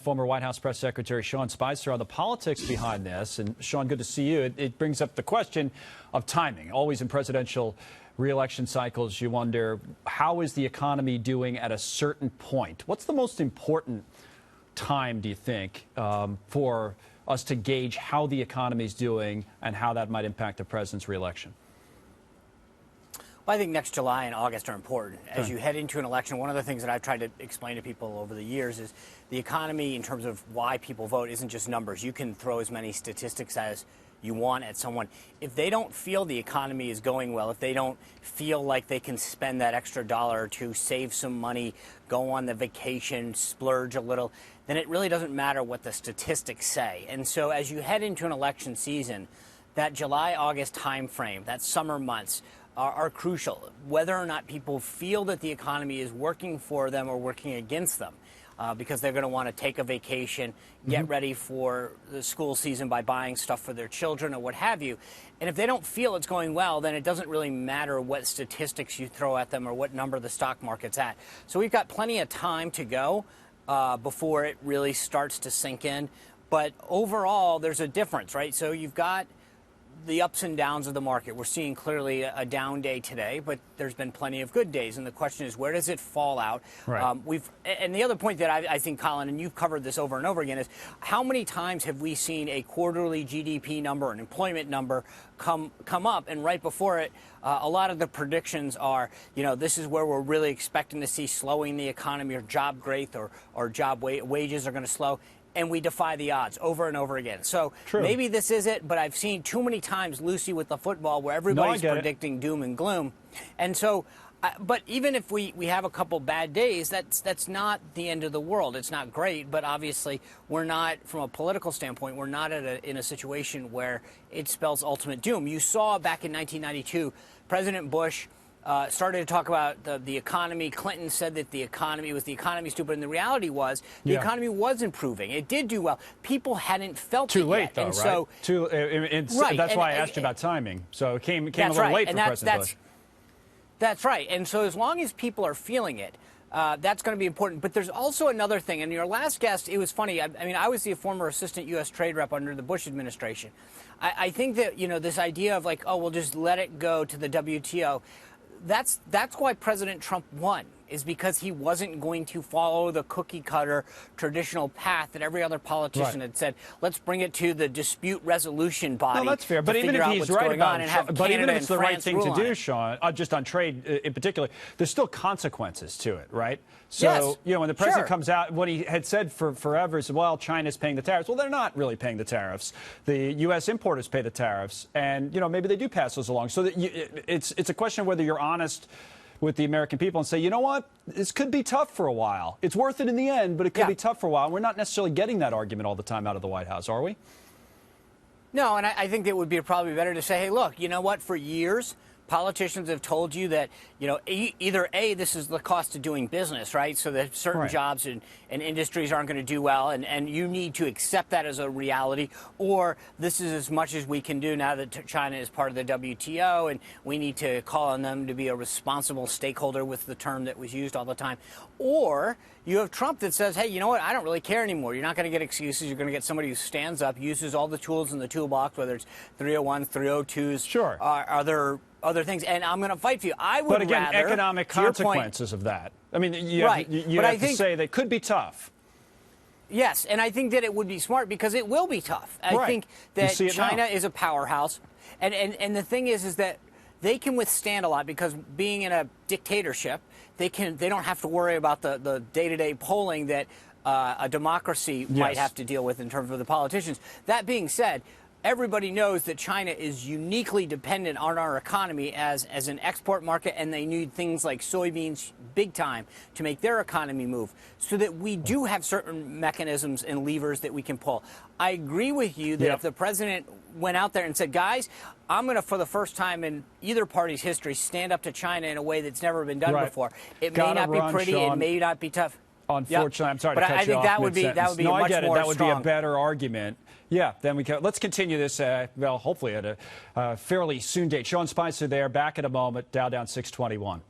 Former White House Press Secretary Sean Spicer on the politics behind this. And Sean, good to see you. It brings up the question of timing. Always in presidential re-election cycles, you wonder, how is the economy doing at a certain point? What's the most important time, do you think, for us to gauge how the economy is doing and how that might impact the president's re-election? Well, I think next July and August are important. As you head into an election, one of the things that I've tried to explain to people over the years is the economy, in terms of why people vote, isn't just numbers. You can throw as many statistics as you want at someone. If they don't feel the economy is going well, if they don't feel like they can spend that extra dollar to save some money, go on the vacation, splurge a little, then it really doesn't matter what the statistics say. And so as you head into an election season, that July-August time frame, that summer months, are crucial, whether or not people feel that the economy is working for them or working against them, because they're going to want to take a vacation, get ready for the school season by buying stuff for their children or what have you. And if they don't feel it's going well, then it doesn't really matter what statistics you throw at them or what number the stock market's at. So we've got plenty of time to go before it really starts to sink in. But overall, there's a difference, right? So you've got the ups and downs of the market. We're seeing clearly a down day today, but there's been plenty of good days. And the question is, where does it fall out? Right. And the other point that I think, Colin, and you've covered this over and over again, is how many times have we seen a quarterly GDP number, an employment number, come up, and right before it, a lot of the predictions are, this is where we're really expecting to see slowing the economy, or job growth, or job wages are going to slow. And we defy the odds over and over again. So maybe this is it, but I've seen too many times, Lucy, with the football, where everybody's predicting doom and gloom. And so, but even if we have a couple bad days, that's not the end of the world. It's not great, but obviously we're not, from a political standpoint, we're not in a situation where it spells ultimate doom. You saw back in 1992, President Bush started to talk about the economy. Clinton said that the economy was stupid, and the reality was the economy was improving. It did do well. People hadn't felt too it late, yet. though, and right? Right. That's why I asked you about timing. So it came a little late for President Bush. That's right. And so as long as people are feeling it, that's going to be important. But there's also another thing. And your last guest, it was funny. I mean, I was the former assistant U.S. trade rep under the Bush administration. I think that, this idea of like, oh, we'll just let it go to the WTO. That's why President Trump won, is because he wasn't going to follow the cookie-cutter traditional path that every other politician had said. Let's bring it to the dispute resolution body. No, that's fair. But even if he's right about it, but even if it's the right thing to do, Sean, just on trade in particular, there's still consequences to it, right? So, when the president comes out, what he had said for forever is, well, China's paying the tariffs. Well, they're not really paying the tariffs. The U.S. importers pay the tariffs, and, maybe they do pass those along. So that it's a question of whether you're honest with the American people and say, you know what, this could be tough for a while. It's worth it in the end, but it could be tough for a while. We're not necessarily getting that argument all the time out of the White House, are we? No, and I think that would be probably better to say, hey, look, you know what, for years, politicians have told you that, either A, this is the cost of doing business, right? So that certain jobs and industries aren't going to do well, and you need to accept that as a reality, or this is as much as we can do now that China is part of the WTO, and we need to call on them to be a responsible stakeholder, with the term that was used all the time. Or you have Trump that says, hey, you know what, I don't really care anymore. You're not going to get excuses. You're going to get somebody who stands up, uses all the tools in the toolbox, whether it's 301s, 302s, other things, and I'm going to fight for you. I would But again, rather, economic consequences of that. I mean, you have to say they could be tough. Yes, and I think that it would be smart, because it will be tough. I think that China is a powerhouse, and the thing is that they can withstand a lot, because being in a dictatorship, they don't have to worry about the day-to-day polling that a democracy might have to deal with in terms of the politicians. That being said, everybody knows that China is uniquely dependent on our economy as an export market, and they need things like soybeans big time to make their economy move, so that we do have certain mechanisms and levers that we can pull. I agree with you that if the president went out there and said, guys, I'm going to, for the first time in either party's history, stand up to China in a way that's never been done before. It may not be pretty, Sean. It may not be tough. Unfortunately, I'm sorry to cut you off. But I think that would be a much more strong. No, I get it. That would be a better argument. Yeah, then we can. Let's continue this, hopefully at a fairly soon date. Sean Spicer there, back in a moment. Dow down 621.